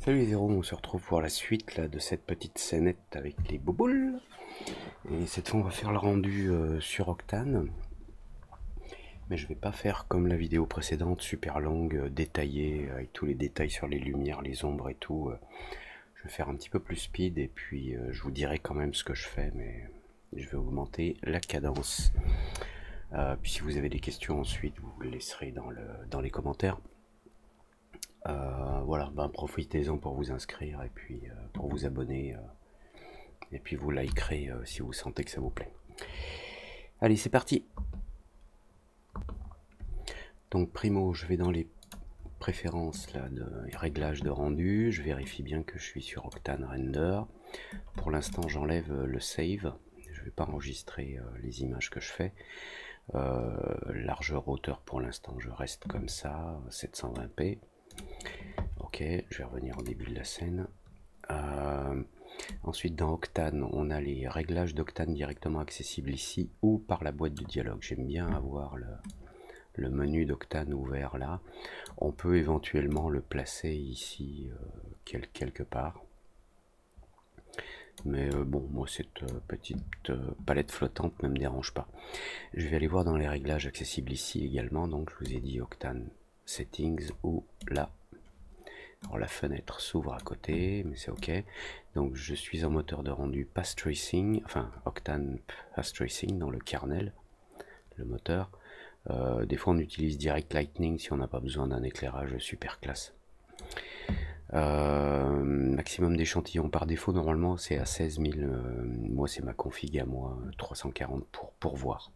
Salut les héros, on se retrouve pour la suite là, de cette petite scénette avec les bouboules. Et cette fois on va faire le rendu sur Octane. Mais je vais pas faire comme la vidéo précédente, super longue, détaillée, avec tous les détails sur les lumières, les ombres et tout. Je vais faire un petit peu plus speed et puis je vous dirai quand même ce que je fais, mais je vais augmenter la cadence. Puis si vous avez des questions ensuite, vous les laisserez dans les commentaires. Voilà, ben profitez-en pour vous inscrire et puis pour vous abonner et puis vous likerez si vous sentez que ça vous plaît. Allez, c'est parti. Donc primo, je vais dans les préférences là, de réglages de rendu, je vérifie bien que je suis sur Octane Render. Pour l'instant j'enlève le save, je ne vais pas enregistrer les images que je fais. Largeur hauteur pour l'instant je reste comme ça, 720p. Ok, je vais revenir au début de la scène. Ensuite dans Octane, on a les réglages d'Octane directement accessibles ici ou par la boîte de dialogue. J'aime bien avoir le menu d'Octane ouvert là. On peut éventuellement le placer ici quelque part. Mais bon, moi cette petite palette flottante ne me dérange pas. Je vais aller voir dans les réglages accessibles ici également. Donc je vous ai dit Octane Settings ou là. Alors la fenêtre s'ouvre à côté, mais c'est ok. Donc je suis en moteur de rendu Path Tracing, enfin Octane Path Tracing dans le kernel, le moteur. Des fois on utilise Direct Lightning si on n'a pas besoin d'un éclairage super classe. Maximum d'échantillons par défaut normalement c'est à 16 000, moi c'est ma config à moi, 340 pour voir.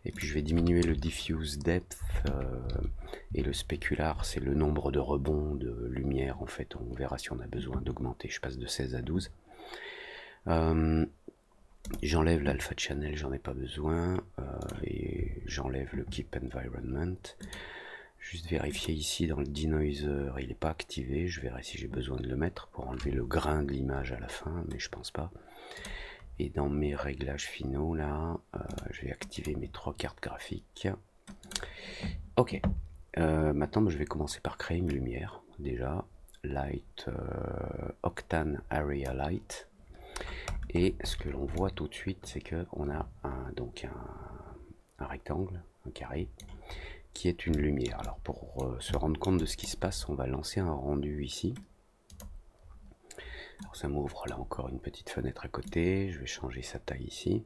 Et puis je vais diminuer le diffuse depth et le specular, c'est le nombre de rebonds de lumière. En fait, on verra si on a besoin d'augmenter. Je passe de 16 à 12. J'enlève l'alpha channel, j'en ai pas besoin. Et j'enlève le keep environment. Juste vérifier ici dans le denoiser, il n'est pas activé. Je verrai si j'ai besoin de le mettre pour enlever le grain de l'image à la fin, mais je pense pas. Et dans mes réglages finaux là, je vais activer mes 3 cartes graphiques. Ok, maintenant je vais commencer par créer une lumière. Déjà, Light, Octane Area Light. Et ce que l'on voit tout de suite, c'est qu'on a donc un rectangle, un carré, qui est une lumière. Alors pour se rendre compte de ce qui se passe, on va lancer un rendu ici. Alors ça m'ouvre là encore une petite fenêtre à côté, je vais changer sa taille ici.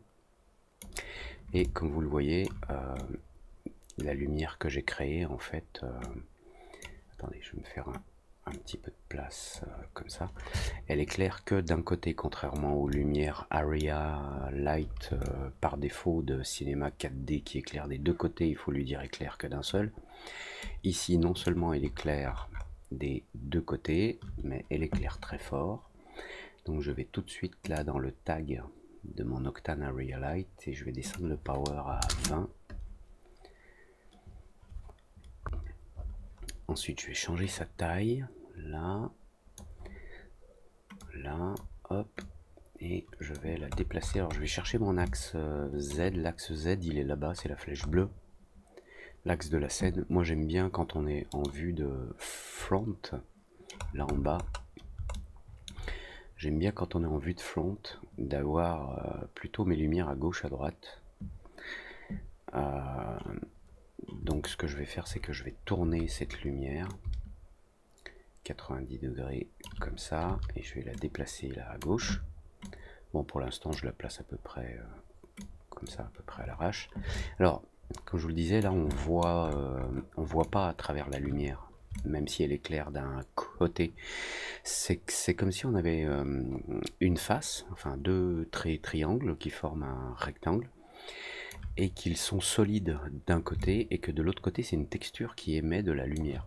Et comme vous le voyez, la lumière que j'ai créée en fait, attendez, je vais me faire un petit peu de place comme ça. Elle éclaire que d'un côté, contrairement aux lumières Area Light par défaut de cinéma 4D qui éclaire des deux côtés, il faut lui dire éclaire que d'un seul. Ici, non seulement elle éclaire des deux côtés, mais elle éclaire très fort. Donc je vais tout de suite là dans le tag de mon Octane Area Light et je vais descendre le power à 20. Ensuite je vais changer sa taille, là, là, hop, et je vais la déplacer. Alors je vais chercher mon axe Z, l'axe Z il est là-bas, c'est la flèche bleue. L'axe de la scène, moi j'aime bien quand on est en vue de front, là en bas. J'aime bien quand on est en vue de front d'avoir plutôt mes lumières à gauche, à droite. Donc ce que je vais faire, c'est que je vais tourner cette lumière 90 degrés comme ça, et je vais la déplacer là à gauche. Bon, pour l'instant, je la place à peu près comme ça, à peu près à l'arrache. Alors, comme je vous le disais, là, on voit pas à travers la lumière, même si elle éclaire d'un côté. C'est comme si on avait une face, enfin deux triangles qui forment un rectangle, et qu'ils sont solides d'un côté, et que de l'autre côté, c'est une texture qui émet de la lumière.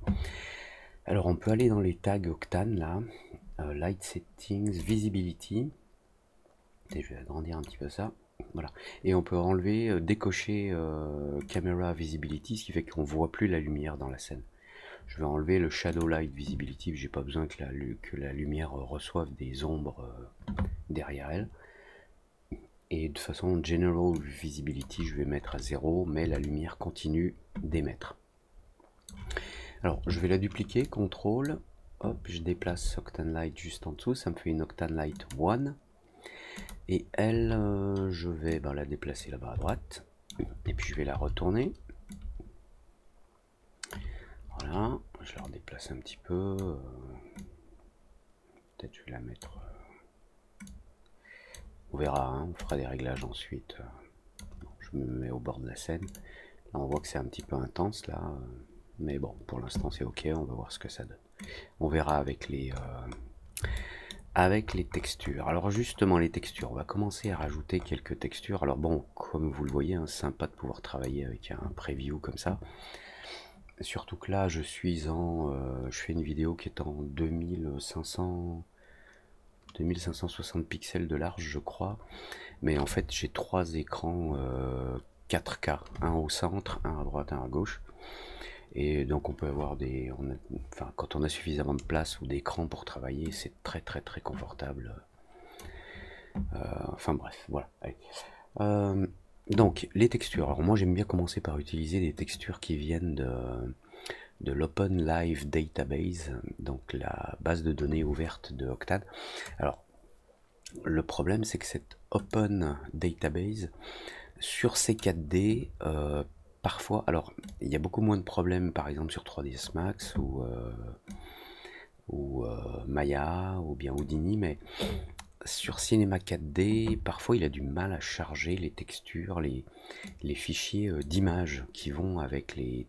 Alors, on peut aller dans les tags Octane, là, Light Settings, Visibility, et je vais agrandir un petit peu ça. Voilà. Et on peut enlever, décocher Camera Visibility, ce qui fait qu'on ne voit plus la lumière dans la scène. Je vais enlever le Shadow Light Visibility, j'ai pas besoin que la lumière reçoive des ombres derrière elle. Et de façon General Visibility, je vais mettre à 0, mais la lumière continue d'émettre. Alors, je vais la dupliquer, CTRL, hop, je déplace Octane Light juste en dessous, ça me fait une Octane Light 1. Et elle, je vais la déplacer là-bas à droite. Et puis je vais la retourner. Voilà, je la redéplace un petit peu. Peut-être je vais la mettre... on verra, hein, on fera des réglages ensuite. Bon, je me mets au bord de la scène. Là, on voit que c'est un petit peu intense, là. Mais bon, pour l'instant, c'est ok. On va voir ce que ça donne. On verra avec les textures. Alors justement, les textures. On va commencer à rajouter quelques textures. Alors bon, comme vous le voyez, hein, sympa de pouvoir travailler avec un preview comme ça. Surtout que là, je suis en... je fais une vidéo qui est en 2560 pixels de large, je crois. Mais en fait, j'ai 3 écrans 4K. Un au centre, un à droite, un à gauche. Et donc on peut avoir des... enfin, quand on a suffisamment de place ou d'écran pour travailler, c'est très très très confortable. Enfin bref, voilà. Allez. Donc les textures. Alors moi j'aime bien commencer par utiliser des textures qui viennent de l'Open Live Database, donc la base de données ouverte de Octane. Alors le problème c'est que cette Open Database sur C4D parfois, alors il y a beaucoup moins de problèmes par exemple sur 3ds Max ou Maya ou bien Houdini, mais sur Cinema 4D, parfois il a du mal à charger les textures, les fichiers d'images qui vont avec les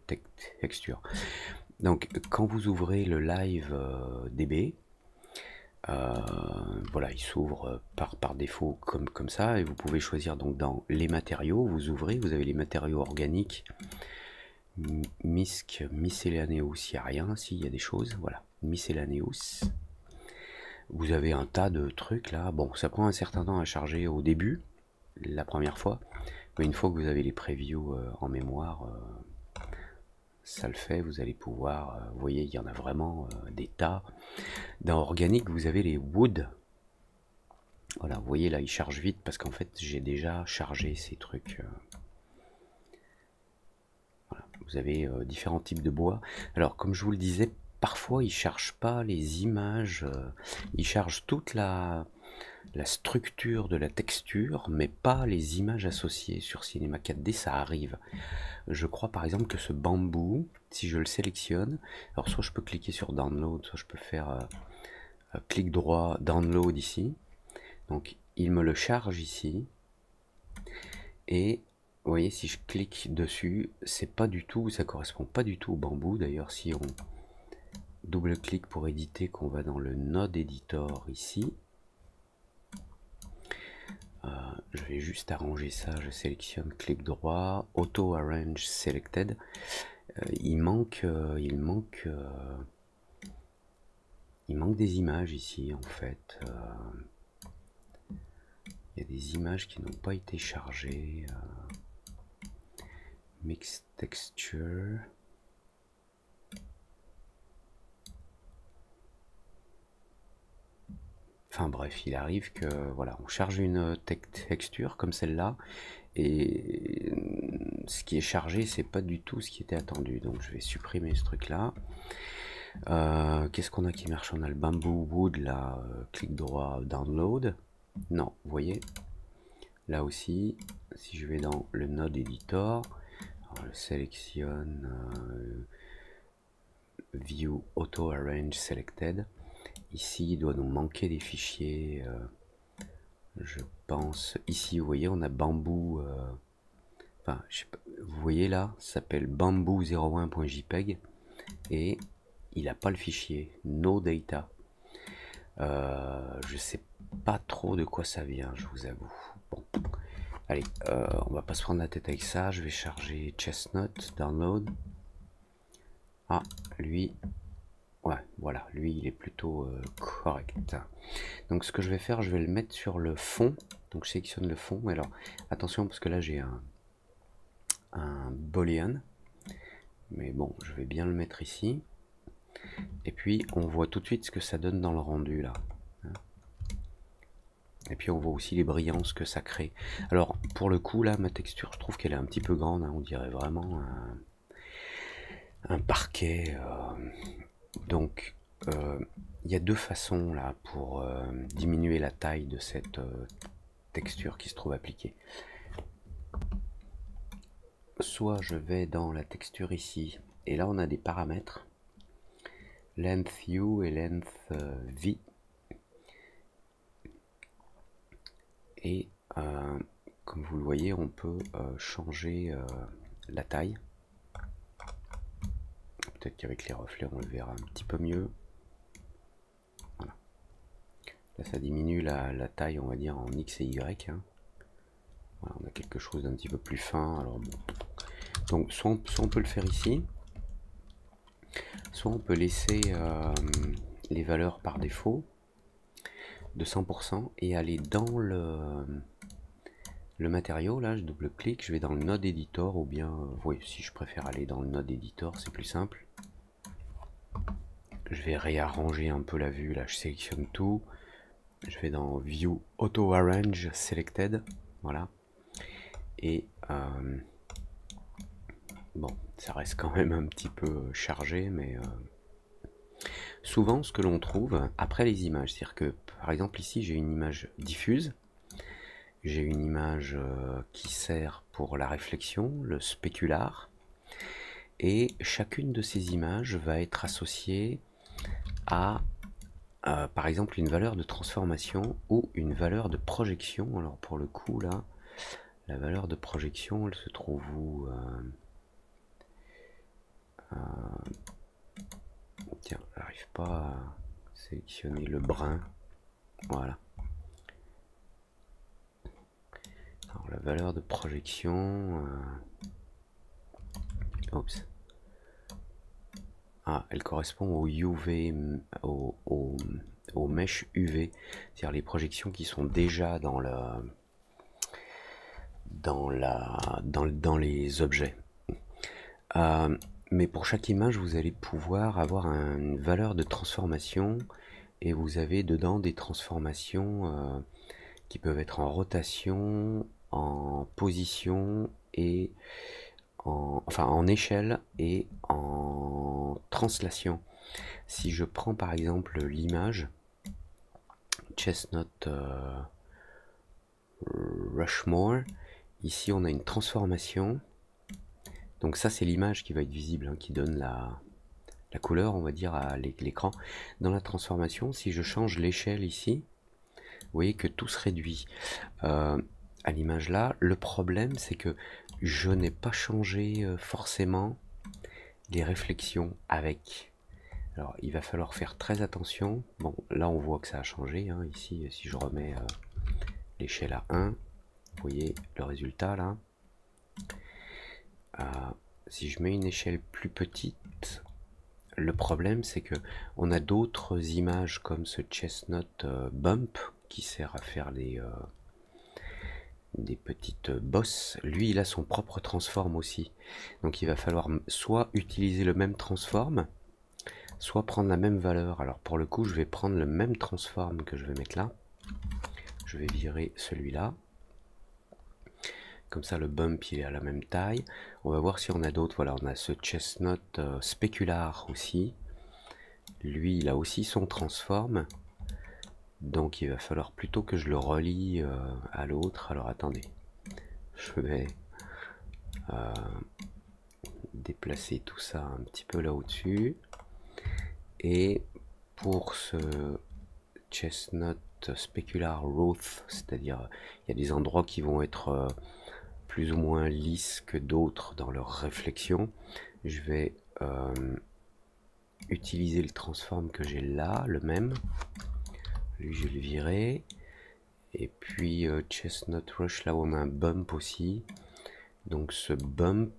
textures. Donc quand vous ouvrez le Live DB, voilà, il s'ouvre par défaut comme ça, et vous pouvez choisir donc dans les matériaux, vous ouvrez, vous avez les matériaux organiques, MISC, Miscellaneous, il n'y a rien, s'il y a des choses, voilà, Miscellaneous. Vous avez un tas de trucs là, bon ça prend un certain temps à charger au début, la première fois, mais une fois que vous avez les previews en mémoire, ça le fait, vous allez pouvoir, vous voyez il y en a vraiment des tas. Dans organique vous avez les wood, voilà vous voyez là il charge vite parce qu'en fait j'ai déjà chargé ces trucs. Voilà. Vous avez différents types de bois, alors comme je vous le disais, parfois il charge pas les images, il charge toute la structure de la texture, mais pas les images associées. Sur Cinema 4D, ça arrive. Je crois par exemple que ce bambou, si je le sélectionne, alors soit je peux cliquer sur Download, soit je peux faire clic droit, Download ici. Donc il me le charge ici. Et vous voyez, si je clique dessus, c'est pas du tout, ça correspond pas du tout au bambou. D'ailleurs, si on double-clique pour éditer, qu'on va dans le Node Editor ici, je vais juste arranger ça, je sélectionne clic droit, Auto Arrange Selected. Il manque des images ici en fait. Il y a des images qui n'ont pas été chargées. Mix Texture. Enfin bref, il arrive que voilà, on charge une texture comme celle-là et ce qui est chargé, c'est pas du tout ce qui était attendu. Donc je vais supprimer ce truc-là. Qu'est-ce qu'on a qui marche? On a le Bamboo Wood là, clic droit, Download. Non, vous voyez, là aussi, si je vais dans le Node Editor, alors je sélectionne View Auto Arrange Selected. Ici, il doit nous manquer des fichiers. Je pense. Ici, vous voyez, on a bambou. Enfin, je sais pas, vous voyez là, ça s'appelle bamboo01.jpg et il n'a pas le fichier. No data. Je sais pas trop de quoi ça vient, je vous avoue. Bon, allez, on va pas se prendre la tête avec ça. Je vais charger Chestnut, download. Ah, lui. Ouais, voilà, lui il est plutôt correct. Donc ce que je vais faire, je vais le mettre sur le fond. Donc je sélectionne le fond. Alors attention parce que là j'ai un boolean. Mais bon, je vais bien le mettre ici. Et puis on voit tout de suite ce que ça donne dans le rendu là. Et puis on voit aussi les brillances que ça crée. Alors pour le coup là, ma texture, je trouve qu'elle est un petit peu grande. Hein, on dirait vraiment un parquet. Donc il y a deux façons là pour diminuer la taille de cette texture qui se trouve appliquée. Soit je vais dans la texture ici, et là on a des paramètres, length U et length V, et comme vous le voyez, on peut changer la taille. Peut-être qu'avec les reflets on le verra un petit peu mieux. Voilà. Là ça diminue la taille, on va dire, en X et Y, hein. Voilà, on a quelque chose d'un petit peu plus fin. Alors bon. Donc soit on peut le faire ici, soit on peut laisser les valeurs par défaut de 100% et aller dans le matériau. Là je double-clique, je vais dans le node editor, ou bien oui, si je préfère aller dans le node editor c'est plus simple. Je vais réarranger un peu la vue, là je sélectionne tout, je vais dans View Auto Arrange Selected, voilà, et bon, ça reste quand même un petit peu chargé, mais souvent ce que l'on trouve après les images, c'est-à-dire que par exemple ici j'ai une image diffuse, j'ai une image qui sert pour la réflexion, le spécular, et chacune de ces images va être associée à par exemple une valeur de transformation ou une valeur de projection. Alors pour le coup là, la valeur de projection elle se trouve où tiens, j'arrive pas à sélectionner le brin, voilà. Alors la valeur de projection oups. Ah, elle correspond au UV, au mesh UV, c'est-à-dire les projections qui sont déjà dans les objets. Mais pour chaque image, vous allez pouvoir avoir une valeur de transformation, et vous avez dedans des transformations qui peuvent être en rotation, en position et en échelle et en translation. Si je prends par exemple l'image Chestnut Rushmore, ici on a une transformation. Donc ça c'est l'image qui va être visible, hein, qui donne la couleur, on va dire, à l'écran. Dans la transformation, si je change l'échelle ici, vous voyez que tout se réduit à l'image là. Le problème c'est que je n'ai pas changé forcément les réflexions avec. Alors il va falloir faire très attention. Bon, là on voit que ça a changé, hein. Ici si je remets l'échelle à 1, vous voyez le résultat là. Si je mets une échelle plus petite, le problème c'est que on a d'autres images comme ce Chestnut Bump qui sert à faire des petites bosses. Lui il a son propre transform aussi, donc il va falloir soit utiliser le même transform, soit prendre la même valeur. Alors pour le coup je vais prendre le même transform que je vais mettre là, je vais virer celui-là, comme ça le bump il est à la même taille. On va voir si on a d'autres. Voilà, on a ce Chestnut Specular aussi, lui il a aussi son transform, donc il va falloir plutôt que je le relie à l'autre. Alors attendez, je vais déplacer tout ça un petit peu là au-dessus, et pour ce Chestnut Specular Roth, c'est-à-dire il y a des endroits qui vont être plus ou moins lisses que d'autres dans leur réflexion, je vais utiliser le transform que j'ai là, le même. Lui je vais le virer. Et puis Chestnut Rush, là où on a un bump aussi, donc ce bump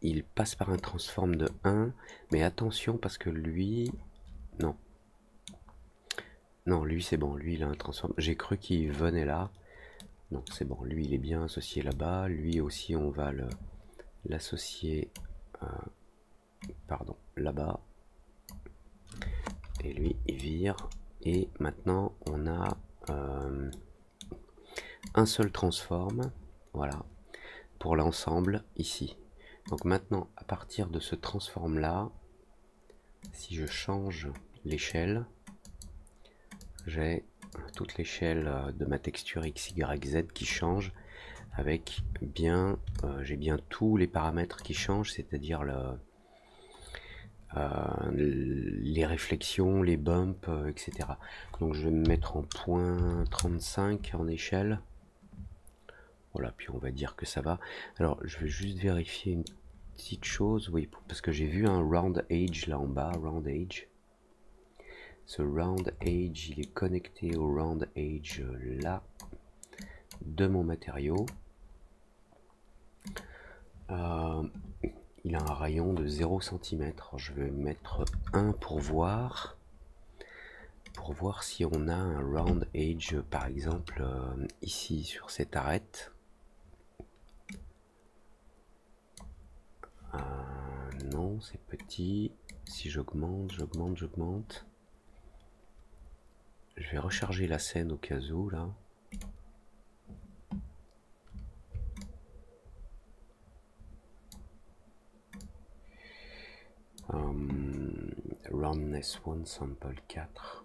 il passe par un transform de 1, mais attention parce que lui, non, lui c'est bon, lui il a un transform, j'ai cru qu'il venait là, non c'est bon, lui il est bien associé là-bas, lui aussi on va l'associer pardon, là-bas, et lui il vire, et maintenant on a un seul transform, voilà, pour l'ensemble ici. Donc maintenant à partir de ce transform là, si je change l'échelle, j'ai toute l'échelle de ma texture X, Y, Z qui change, avec bien, j'ai bien tous les paramètres qui changent, c'est-à-dire les réflexions, les bumps, etc. Donc je vais me mettre en point 35 en échelle. Voilà, puis on va dire que ça va. Alors je vais juste vérifier une petite chose, oui, parce que j'ai vu un round edge là en bas, round edge. Ce round edge, il est connecté au round edge là de mon matériau. Il a un rayon de 0 cm. Je vais mettre 1 pour voir si on a un round edge par exemple ici sur cette arête. Non, c'est petit. Si j'augmente, j'augmente. Je vais recharger la scène au cas où là. Roundness 1, sample 4.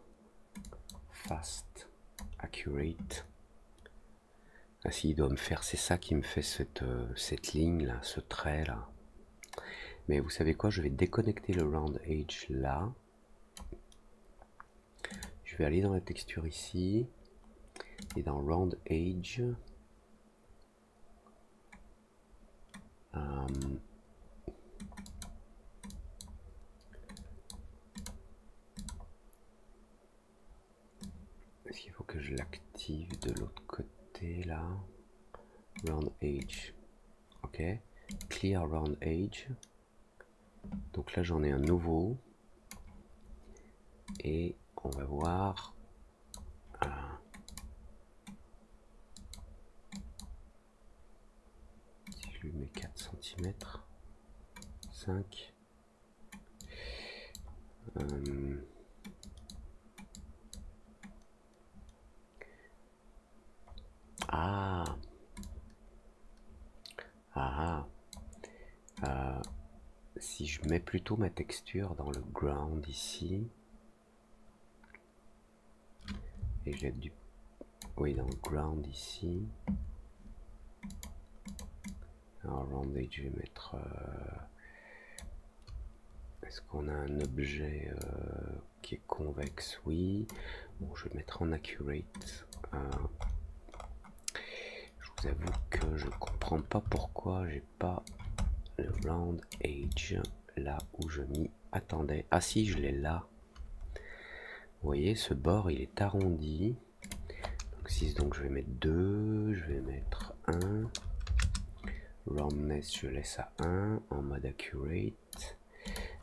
Fast, accurate. Ah si, il doit me faire, c'est ça qui me fait cette ligne là, ce trait là. Mais vous savez quoi, je vais déconnecter le round edge là. Je vais aller dans la texture ici. Et dans round edge. Est-ce qu'il faut que je l'active de l'autre côté là? Round edge. Ok. Clear round edge. Donc là j'en ai un nouveau. Et on va voir. Si je lui mets 4 cm. 5. Si je mets plutôt ma texture dans le ground ici, et j'ai du, oui, dans le ground ici. Alors round edge, je vais mettre. Est-ce qu'on a un objet qui est convexe? Oui. Bon, je vais mettre en accurate. Je vous avoue que je comprends pas pourquoi j'ai pas le round edge là où je m'y attendais. Ah si, je l'ai là. Vous voyez, ce bord il est arrondi. Donc 6, donc je vais mettre 2, je vais mettre 1. Roundness, je laisse à 1 en mode accurate.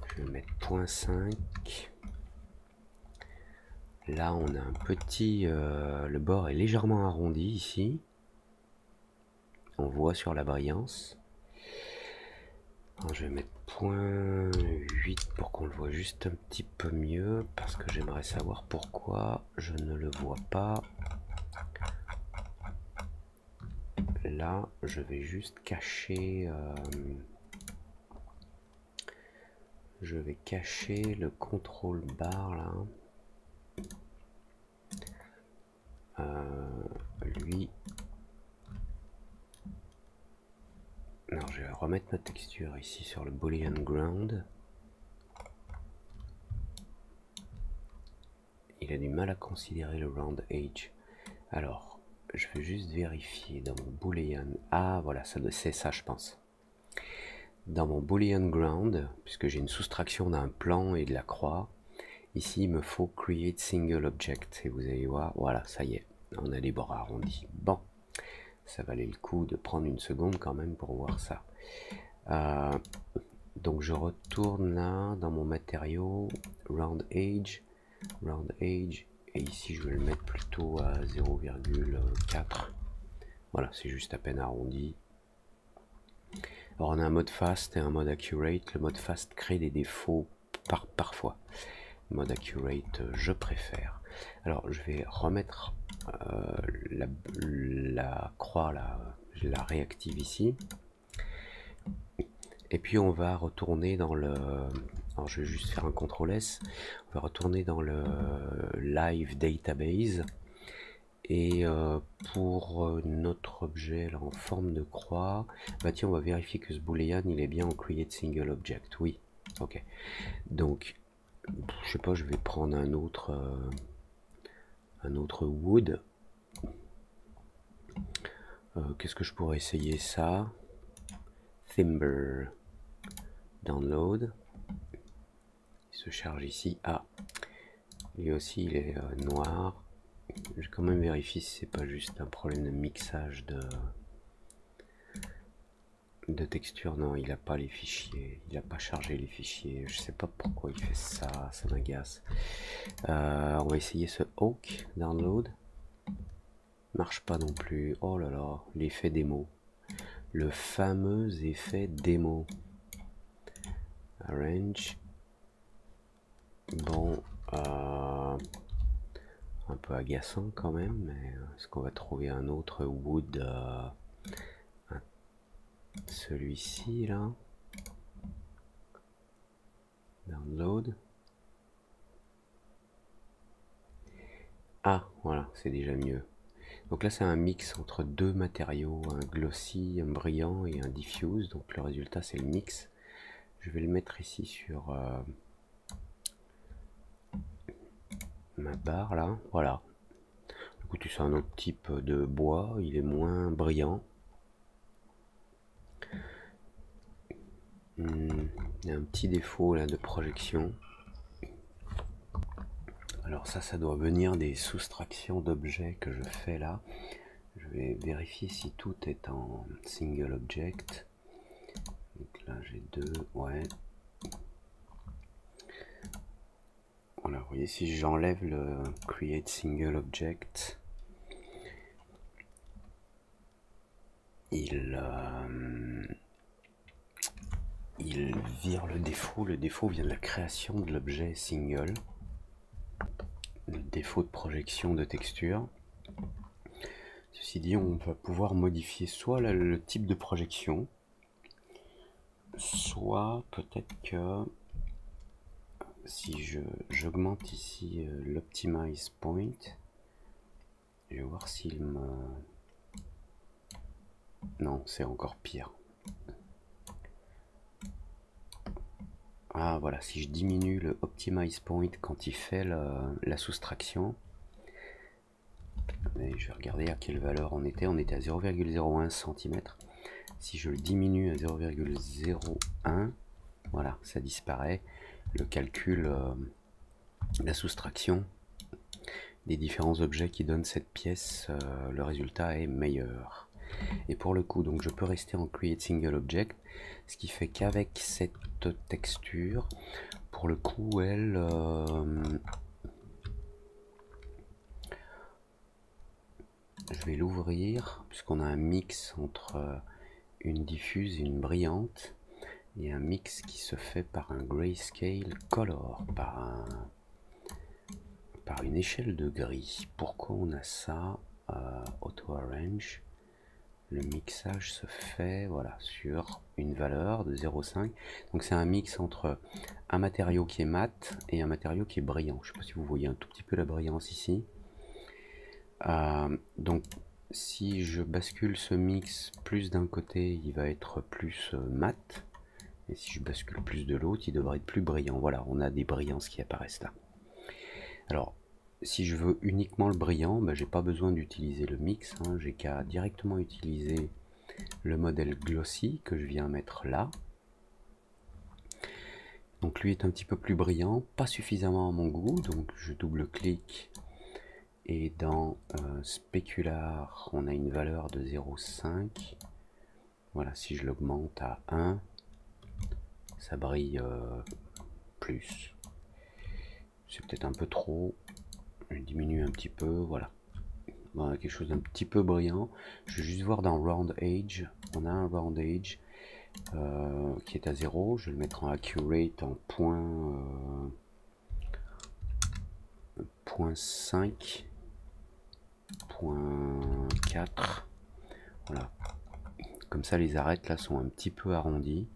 Je vais mettre 0.5. Là on a un petit, le bord est légèrement arrondi ici. On voit sur la brillance. Alors, je vais mettre 0.8 pour qu'on le voit juste un petit peu mieux, parce que j'aimerais savoir pourquoi je ne le vois pas. Là, je vais juste cacher, je vais cacher le contrôle bar là. Lui, non, je vais remettre ma texture ici sur le Boolean ground. Il a du mal à considérer le round edge. Alors, je vais juste vérifier dans mon Boolean. Ah, voilà, c'est ça, je pense. Dans mon Boolean ground, puisque j'ai une soustraction d'un plan et de la croix, ici il me faut create single object. Et vous allez voir, voilà, ça y est, on a les bords arrondis. Bon, ça valait le coup de prendre une seconde quand même pour voir ça. Donc je retourne là dans mon matériau, round edge, et ici je vais le mettre plutôt à 0,4. Voilà, c'est juste à peine arrondi. Alors on a un mode fast et un mode accurate. Le mode fast crée des défauts parfois. Le mode accurate, je préfère. Alors je vais remettre la croix là, je la réactive ici. Et puis on va retourner dans le... Alors je vais juste faire un CTRL S. On va retourner dans le Live Database. Et pour notre objet là, en forme de croix, bah tiens, on va vérifier que ce boolean il est bien en create single object. Oui, ok. Donc, je sais pas, je vais prendre un autre wood. Qu'est-ce que je pourrais essayer ça? Timber download. Il se charge ici. Ah, lui aussi il est noir. Je vais quand même vérifier si c'est pas juste un problème de mixage de texture. Non, il a pas les fichiers, il a pas chargé les fichiers. Je sais pas pourquoi il fait ça, ça m'agace. On va essayer ce Oak download. Marche pas non plus. Oh là là, l'effet démo, le fameux effet démo. Arrange. Bon, un peu agaçant quand même, mais est-ce qu'on va trouver un autre wood, celui-ci là? Download. Ah, voilà, c'est déjà mieux. Donc là, c'est un mix entre deux matériaux, un glossy, un brillant et un diffuse. Donc le résultat, c'est le mix. Je vais le mettre ici sur ma barre là. Voilà. Écoutez, c'est un autre type de bois. Il est moins brillant. Il y a un petit défaut là de projection. Alors ça doit venir des soustractions d'objets que je fais là. Je vais vérifier si tout est en single object. Donc là j'ai deux, ouais. Voilà, vous voyez, si j'enlève le create single object, il vire le défaut. Le défaut vient de la création de l'objet single. Le défaut de projection de texture. Ceci dit, on va pouvoir modifier soit le type de projection, soit peut-être que si j'augmente ici l'optimize point, je vais voir s'il me... Non, c'est encore pire. Ah voilà, si je diminue le optimize point quand il fait la soustraction, et je vais regarder à quelle valeur on était à 0,01 cm. Si je le diminue à 0,01, voilà, ça disparaît. Le calcul, la soustraction des différents objets qui donnent cette pièce, le résultat est meilleur. Et pour le coup, donc je peux rester en create single object, ce qui fait qu'avec cette texture, pour le coup, elle je vais l'ouvrir puisqu'on a un mix entre une diffuse et une brillante, et un mix qui se fait par un grayscale color, par une échelle de gris. Pourquoi on a ça? Auto arrange, le mixage se fait voilà sur une valeur de 0,5. donc c'est un mix entre un matériau qui est mat et un matériau qui est brillant. Je ne sais pas si vous voyez un tout petit peu la brillance ici. Donc si je bascule ce mix plus d'un côté, il va être plus mat, et si je bascule plus de l'autre, il devrait être plus brillant. Voilà, on a des brillances qui apparaissent là. Alors si je veux uniquement le brillant, ben, j'ai pas besoin d'utiliser le mix, hein. J'ai qu'à directement utiliser le modèle glossy que je viens mettre là. Donc lui est un petit peu plus brillant, pas suffisamment à mon goût, donc je double-clique. Et dans Specular, on a une valeur de 0,5. Voilà, si je l'augmente à 1, ça brille plus. C'est peut-être un peu trop. Je diminue un petit peu, voilà. On a quelque chose d'un petit peu brillant. Je vais juste voir dans Round Age. On a un Round Age qui est à 0. Je vais le mettre en Accurate en point 5. 0,4. Voilà, comme ça les arêtes là sont un petit peu arrondies.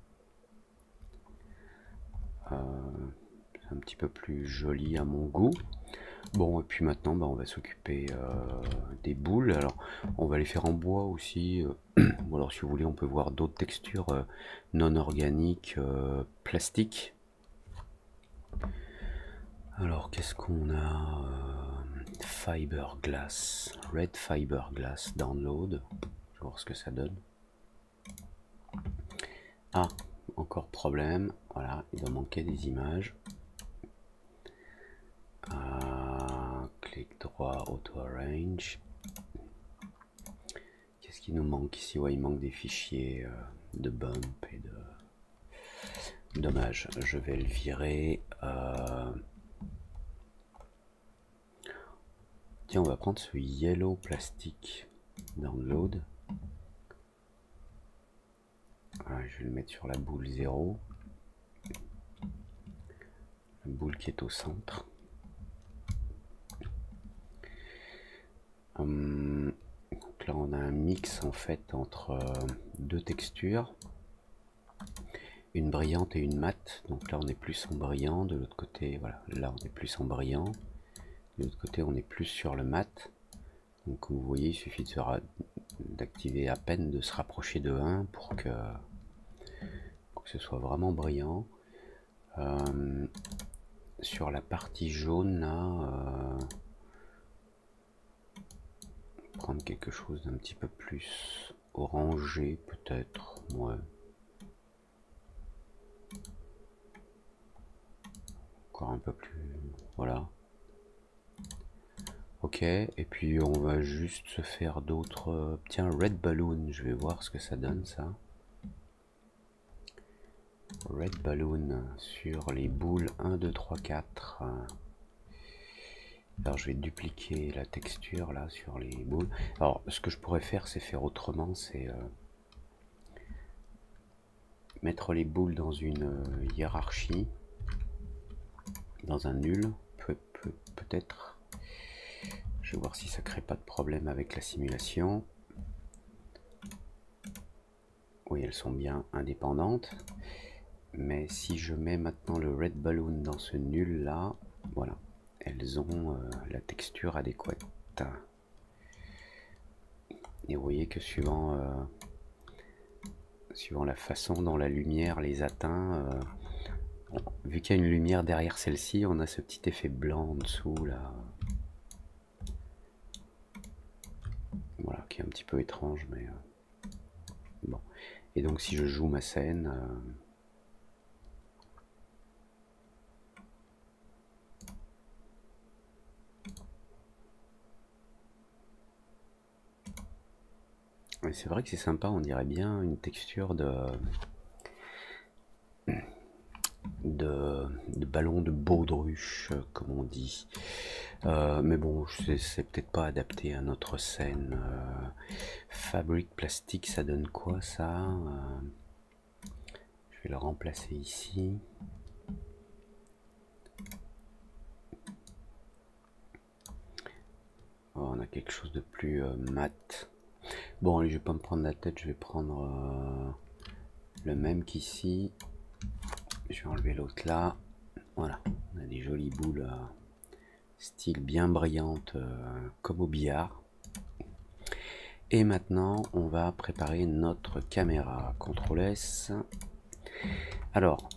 un petit peu plus joli à mon goût. Bon, et puis maintenant, on va s'occuper des boules. Alors, on va les faire en bois aussi. Ou alors, si vous voulez, on peut voir d'autres textures non organiques, plastiques. Alors, qu'est-ce qu'on a? Fiberglass, Red Fiberglass Download. Je vais voir ce que ça donne. Ah, encore problème. Voilà, il doit manquer des images. Clic droit, auto arrange. Qu'est-ce qui nous manque ici? Ouais, il manque des fichiers de bump et de. Dommage, je vais le virer. Tiens, on va prendre ce yellow plastique download. Voilà, je vais le mettre sur la boule 0. La boule qui est au centre. Donc là, on a un mix en fait entre deux textures. Une brillante et une mate. Donc là, on est plus en brillant. De l'autre côté, voilà, là, on est plus en brillant. De l'autre côté, on est plus sur le mat. Donc comme vous voyez, il suffit d'activer à peine, de se rapprocher de 1 pour que ce soit vraiment brillant. Sur la partie jaune, là, prendre quelque chose d'un petit peu plus orangé, peut-être. Ouais. Encore un peu plus... Voilà. Ok, et puis on va juste se faire d'autres... Tiens, Red Balloon, je vais voir ce que ça donne, ça. Red Balloon sur les boules 1, 2, 3, 4. Alors je vais dupliquer la texture là sur les boules. Alors ce que je pourrais faire, c'est faire autrement, c'est mettre les boules dans une hiérarchie, dans un nul, peut-être. Je vais voir si ça crée pas de problème avec la simulation. Oui, elles sont bien indépendantes. Mais si je mets maintenant le Red Balloon dans ce nul là, voilà, elles ont la texture adéquate. Et vous voyez que suivant la façon dont la lumière les atteint, vu qu'il y a une lumière derrière celle-ci, on a ce petit effet blanc en dessous là. Voilà, qui est un petit peu étrange, mais bon. Et donc si je joue ma scène, c'est vrai que c'est sympa, on dirait bien une texture de ballon de baudruche, comme on dit. Mais bon, c'est peut-être pas adapté à notre scène. Fabrique plastique, ça donne quoi ça? Je vais le remplacer ici. Oh, on a quelque chose de plus mat. Bon, allez, je vais pas me prendre la tête, je vais prendre le même qu'ici. Je vais enlever l'autre là. Voilà, on a des jolies boules style bien brillante, comme au billard. Et maintenant, on va préparer notre caméra. CTRL S. Alors,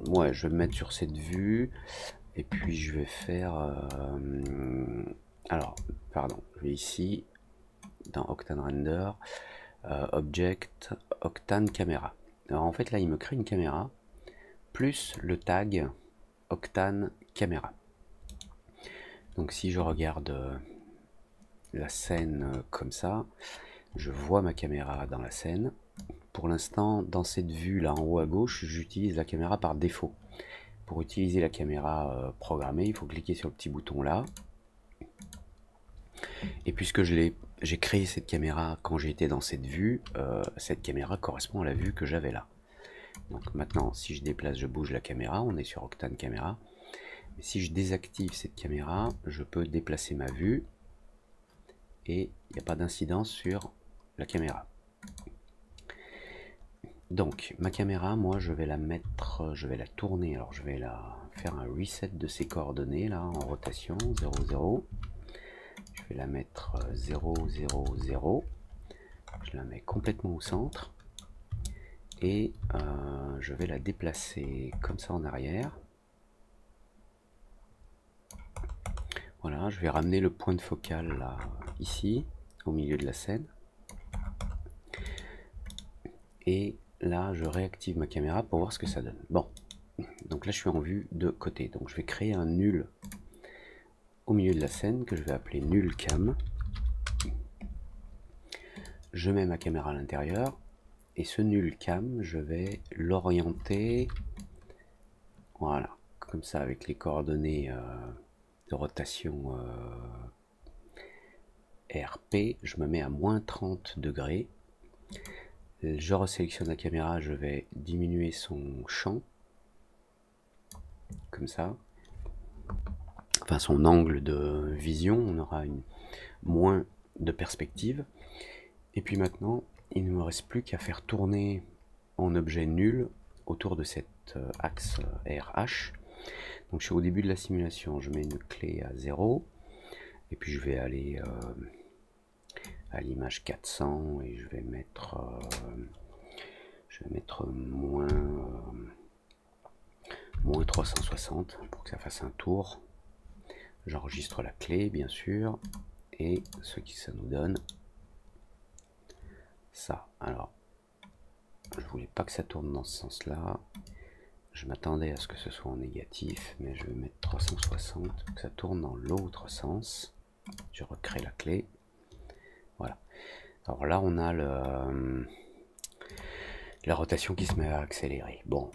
ouais, je vais me mettre sur cette vue. Et puis, je vais faire... alors, pardon, je vais ici, dans Octane Render, Object, Octane Caméra. Alors, en fait, là, il me crée une caméra, plus le tag Octane Caméra. Donc si je regarde la scène comme ça, je vois ma caméra dans la scène. Pour l'instant, dans cette vue là en haut à gauche, j'utilise la caméra par défaut. Pour utiliser la caméra programmée, il faut cliquer sur le petit bouton là. Et puisque j'ai créé cette caméra quand j'étais dans cette vue, cette caméra correspond à la vue que j'avais là. Donc maintenant, si je déplace, je bouge la caméra, on est sur Octane Caméra. Mais si je désactive cette caméra, je peux déplacer ma vue et il n'y a pas d'incidence sur la caméra. Donc ma caméra, moi je vais la mettre, je vais la tourner, alors je vais la faire un reset de ses coordonnées là en rotation 0 0. Je vais la mettre 0 0 0. Je la mets complètement au centre et je vais la déplacer comme ça en arrière. Voilà, je vais ramener le point de focale là, ici, au milieu de la scène. Et là, je réactive ma caméra pour voir ce que ça donne. Bon, donc là, je suis en vue de côté. Donc, je vais créer un nul au milieu de la scène que je vais appeler nul cam. Je mets ma caméra à l'intérieur. Et ce nul cam, je vais l'orienter. Voilà, comme ça, avec les coordonnées de rotation RP, je me mets à moins 30 degrés. Je resélectionne la caméra, je vais diminuer son champ, comme ça. Enfin, son angle de vision, on aura moins de perspective. Et puis maintenant, il ne me reste plus qu'à faire tourner en objet nul autour de cet axe RH. Donc je suis au début de la simulation, je mets une clé à 0, et puis je vais aller à l'image 400 et je vais mettre moins 360 pour que ça fasse un tour. J'enregistre la clé bien sûr et ce qui ça nous donne ça. Alors je voulais pas que ça tourne dans ce sens là, je m'attendais à ce que ce soit en négatif, mais je vais mettre 360 pour que ça tourne dans l'autre sens. Je recrée la clé. Voilà. Alors là on a la rotation qui se met à accélérer. Bon,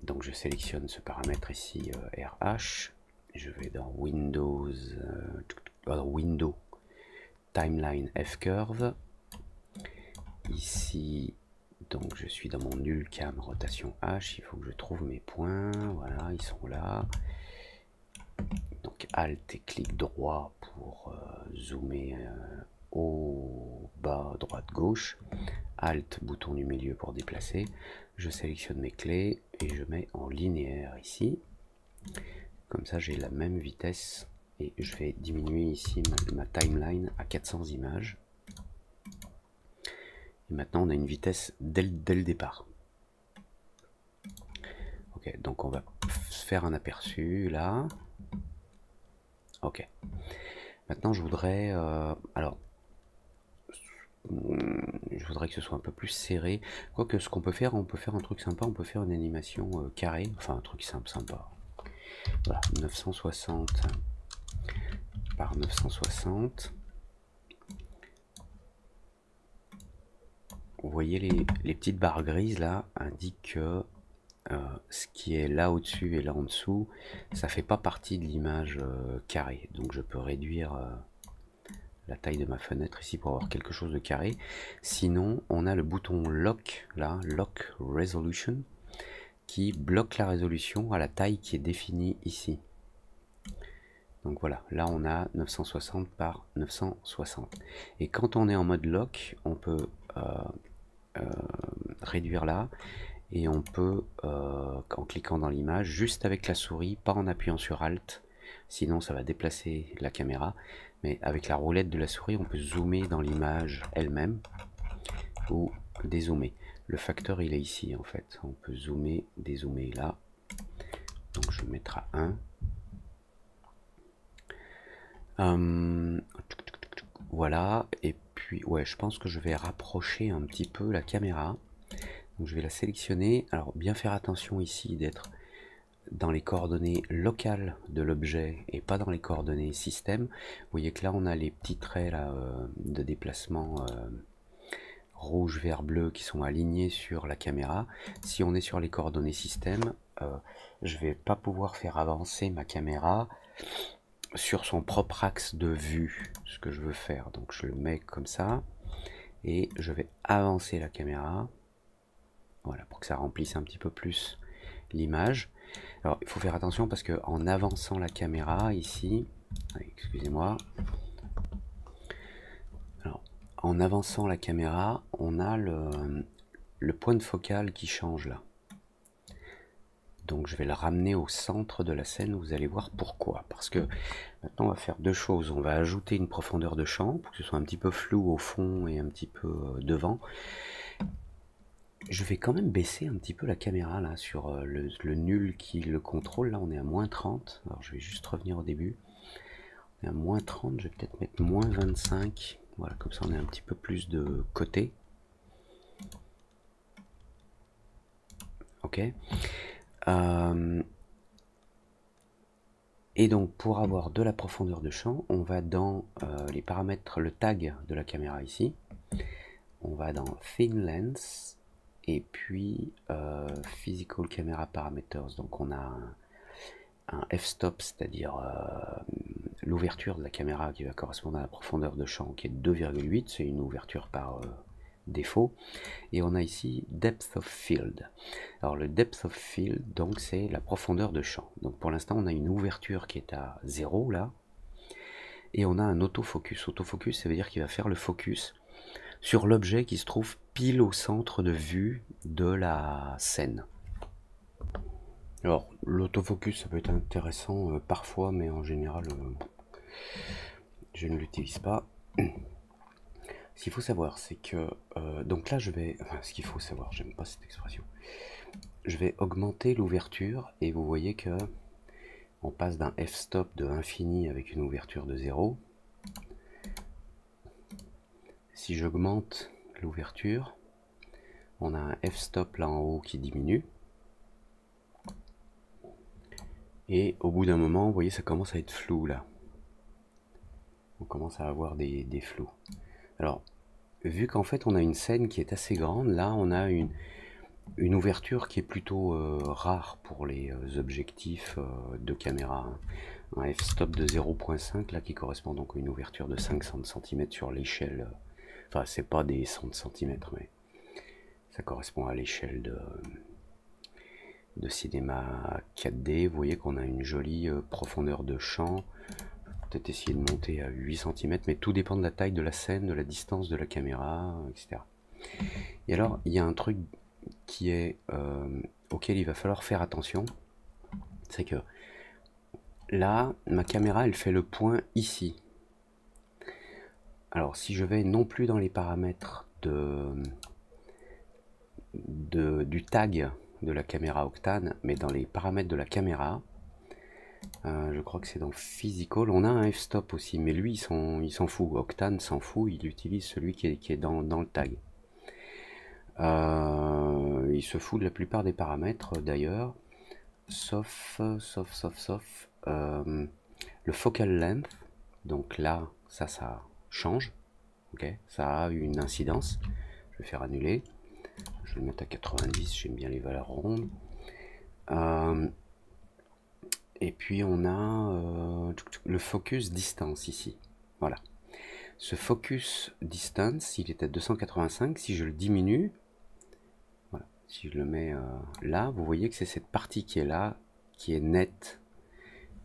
donc je sélectionne ce paramètre ici RH. Je vais dans Windows, Window, Timeline F-Curve. Ici, donc je suis dans mon nul cam rotation H. Il faut que je trouve mes points. Voilà, ils sont là. Donc Alt et clic droit pour zoomer au bas, droite, gauche. Alt, bouton du milieu pour déplacer. Je sélectionne mes clés et je mets en linéaire ici. Comme ça, j'ai la même vitesse et je vais diminuer ici ma timeline à 400 images. Et maintenant, on a une vitesse dès le départ. Ok, donc on va faire un aperçu là. Ok. Maintenant, je voudrais... alors, je voudrais que ce soit un peu plus serré. Quoique, ce qu'on peut faire, on peut faire un truc sympa. On peut faire une animation carrée. Enfin, un truc simple, sympa. Voilà, 960 par 960. Vous voyez les petites barres grises là indiquent que ce qui est là au-dessus et là en dessous, ça fait pas partie de l'image carrée. Donc je peux réduire la taille de ma fenêtre ici pour avoir quelque chose de carré. Sinon, on a le bouton Lock là, Lock Resolution, qui bloque la résolution à la taille qui est définie ici. Donc voilà, là on a 960 par 960. Et quand on est en mode lock, on peut réduire là, et on peut, en cliquant dans l'image, juste avec la souris, pas en appuyant sur Alt, sinon ça va déplacer la caméra, mais avec la roulette de la souris, on peut zoomer dans l'image elle-même, ou dézoomer. Le facteur il est ici en fait, on peut zoomer, dézoomer là, donc je vais mettre à 1. Voilà, et puis ouais, je pense que je vais rapprocher un petit peu la caméra. Donc je vais la sélectionner. Alors bien faire attention ici d'être dans les coordonnées locales de l'objet et pas dans les coordonnées système. Vous voyez que là on a les petits traits là, de déplacement rouge, vert, bleu qui sont alignés sur la caméra. Si on est sur les coordonnées système, je vais pas pouvoir faire avancer ma caméra sur son propre axe de vue, ce que je veux faire. Donc je le mets comme ça et je vais avancer la caméra, voilà, pour que ça remplisse un petit peu plus l'image. Alors il faut faire attention parce que en avançant la caméra ici, excusez-moi, alors en avançant la caméra, on a le point de focale qui change là. Donc je vais le ramener au centre de la scène, vous allez voir pourquoi. Parce que maintenant on va faire deux choses. On va ajouter une profondeur de champ pour que ce soit un petit peu flou au fond et un petit peu devant. Je vais quand même baisser un petit peu la caméra là sur le nul qui le contrôle. Là on est à moins 30. Alors je vais juste revenir au début. On est à moins 30, je vais peut-être mettre moins 25. Voilà, comme ça on est un petit peu plus de côté. Ok. Et donc pour avoir de la profondeur de champ, on va dans les paramètres, le tag de la caméra ici. On va dans Thin Lens et puis Physical Camera Parameters. Donc on a un f-stop, c'est-à-dire l'ouverture de la caméra qui va correspondre à la profondeur de champ qui est 2,8. C'est une ouverture par défaut. Et on a ici Depth of Field. Alors le Depth of Field, donc c'est la profondeur de champ. Donc pour l'instant on a une ouverture qui est à 0 là. Et on a un autofocus. Autofocus, ça veut dire qu'il va faire le focus sur l'objet qui se trouve pile au centre de vue de la scène. Alors l'autofocus ça peut être intéressant parfois, mais en général je ne l'utilise pas. Ce qu'il faut savoir, c'est que donc là je vais, enfin, ce qu'il faut savoir, j'aime pas cette expression. Je vais augmenter l'ouverture et vous voyez que on passe d'un f-stop de infini avec une ouverture de 0. Si j'augmente l'ouverture, on a un f-stop là en haut qui diminue. Et au bout d'un moment, vous voyez, ça commence à être flou là. On commence à avoir des flous. Alors, vu qu'en fait on a une scène qui est assez grande, là on a une ouverture qui est plutôt rare pour les objectifs de caméra. Un f-stop de 0.5 là qui correspond donc à une ouverture de 500 cm sur l'échelle. Enfin, c'est pas des 100 cm, mais ça correspond à l'échelle de cinéma 4D. Vous voyez qu'on a une jolie profondeur de champ. Peut-être essayer de monter à 8 cm, mais tout dépend de la taille de la scène, de la distance de la caméra, etc. Et alors, il y a un truc qui est auquel il va falloir faire attention, c'est que là, ma caméra, elle fait le point ici. Alors, si je vais non plus dans les paramètres du tag de la caméra Octane, mais dans les paramètres de la caméra, je crois que c'est dans Physical, on a un f-stop aussi, mais lui, il s'en fout. Octane s'en fout, il utilise celui qui est dans le tag. Il se fout de la plupart des paramètres d'ailleurs, sauf le focal length. Donc là, ça change. Ok, ça a une incidence. Je vais faire annuler. Je vais le mettre à 90. J'aime bien les valeurs rondes. Et puis on a le focus distance ici. Voilà. Ce focus distance, il est à 285. Si je le diminue, voilà, si je le mets là, vous voyez que c'est cette partie qui est là, qui est nette.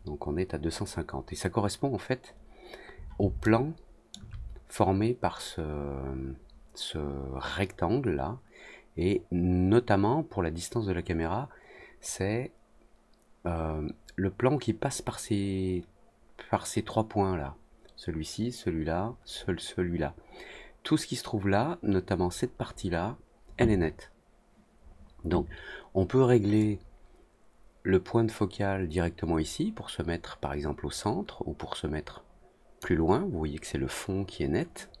Donc on est à 250. Et ça correspond en fait au plan formé par ce rectangle là. Et notamment pour la distance de la caméra, c'est le plan qui passe par ces 3 points là. Celui-ci, celui-là, celui-là. Tout ce qui se trouve là, notamment cette partie-là, elle est nette. Donc, on peut régler le point de focale directement ici pour se mettre par exemple au centre ou pour se mettre plus loin. Vous voyez que c'est le fond qui est net.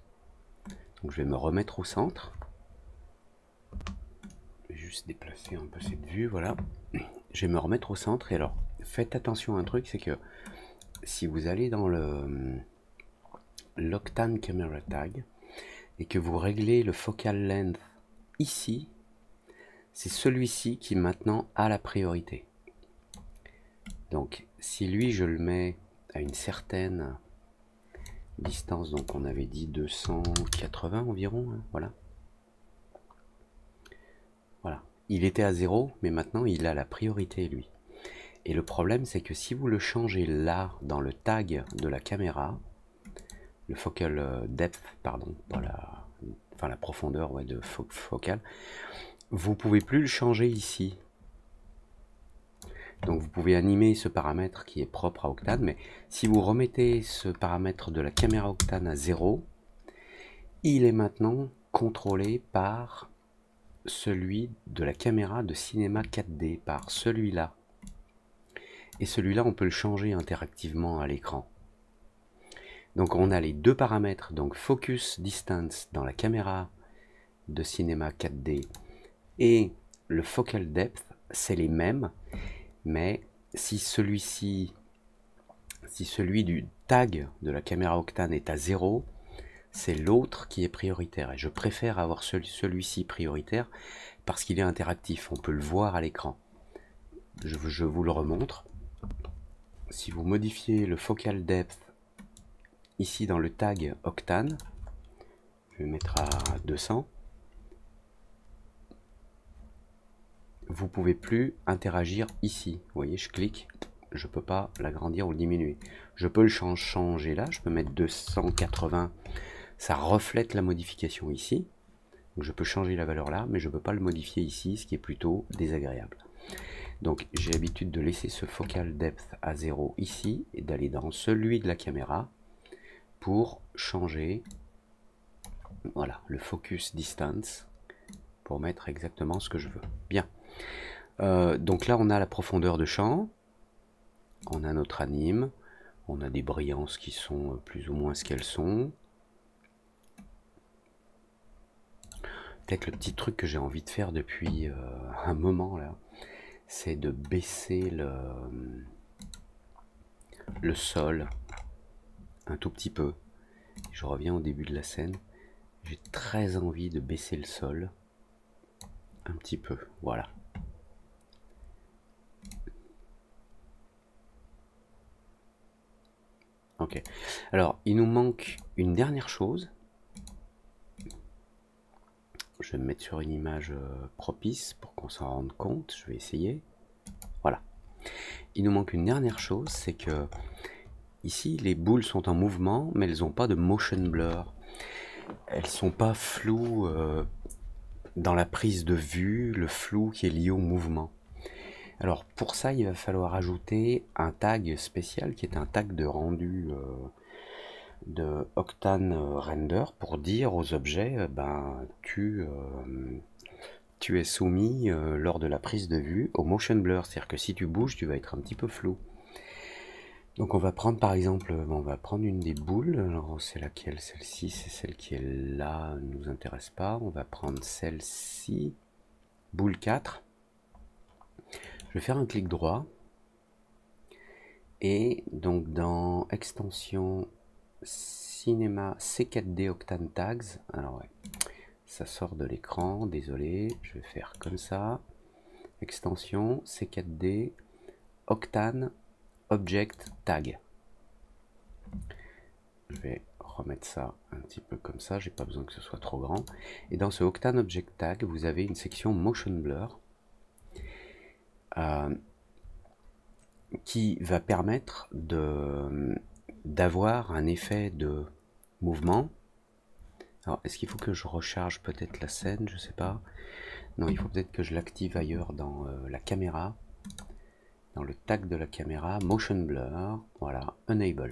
Donc, je vais me remettre au centre. Je vais juste déplacer un peu cette vue, voilà. Je vais me remettre au centre. Et alors, faites attention à un truc, c'est que si vous allez dans l'Octane Camera Tag et que vous réglez le focal length ici, c'est celui-ci qui maintenant a la priorité. Donc si lui je le mets à une certaine distance, donc on avait dit 280 environ, hein, voilà. Voilà, il était à 0, mais maintenant il a la priorité lui. Et le problème c'est que si vous le changez là dans le tag de la caméra, le focal depth, pardon, pas la enfin la profondeur ouais, de focale, vous pouvez plus le changer ici. Donc vous pouvez animer ce paramètre qui est propre à Octane, mais si vous remettez ce paramètre de la caméra Octane à 0, il est maintenant contrôlé par celui de la caméra de cinéma 4D, par celui-là. Et celui-là, on peut le changer interactivement à l'écran. Donc on a les deux paramètres, donc Focus Distance dans la caméra de cinéma 4D et le Focal Depth, c'est les mêmes, mais si celui du tag de la caméra Octane est à 0, c'est l'autre qui est prioritaire. Et je préfère avoir celui-ci prioritaire parce qu'il est interactif, on peut le voir à l'écran. Je vous le remontre. Si vous modifiez le Focal Depth ici dans le tag Octane, je vais mettre à 200, vous pouvez plus interagir ici. Vous voyez, je clique, je peux pas l'agrandir ou le diminuer. Je peux le changer là, je peux mettre 280, ça reflète la modification ici. Donc je peux changer la valeur là, mais je ne peux pas le modifier ici, ce qui est plutôt désagréable. Donc j'ai l'habitude de laisser ce focal depth à 0 ici et d'aller dans celui de la caméra pour changer, voilà, le focus distance pour mettre exactement ce que je veux. Bien. Donc là on a la profondeur de champ, on a notre anime, on a des brillances qui sont plus ou moins ce qu'elles sont. Peut-être le petit truc que j'ai envie de faire depuis un moment là, c'est de baisser le sol un tout petit peu. Je reviens au début de la scène. J'ai très envie de baisser le sol un petit peu. Voilà. Ok. Alors, il nous manque une dernière chose. Je vais me mettre sur une image propice pour qu'on s'en rende compte. Je vais essayer. Voilà. Il nous manque une dernière chose, c'est que ici, les boules sont en mouvement, mais elles n'ont pas de motion blur. Elles ne sont pas floues dans la prise de vue, le flou qui est lié au mouvement. Alors pour ça, il va falloir ajouter un tag spécial qui est un tag de rendu de Octane Render pour dire aux objets, ben, tu es soumis lors de la prise de vue au motion blur. C'est-à-dire que si tu bouges, tu vas être un petit peu flou. Donc on va prendre par exemple, on va prendre une des boules, alors c'est laquelle? Celle-ci, c'est celle qui est là, ne nous intéresse pas. On va prendre celle-ci, boule 4. Je vais faire un clic droit. Et donc dans extension cinéma C4D Octane Tags, alors ouais, ça sort de l'écran, désolé, je vais faire comme ça. Extension C4D Octane Object Tag. Je vais remettre ça un petit peu comme ça, j'ai pas besoin que ce soit trop grand. Et dans ce Octane Object Tag, vous avez une section Motion Blur qui va permettre d'avoir un effet de mouvement. Alors, est-ce qu'il faut que je recharge peut-être la scène? Je sais pas. Non, il faut peut-être que je l'active ailleurs dans la caméra. Dans le tag de la caméra, Motion Blur, voilà, Enable.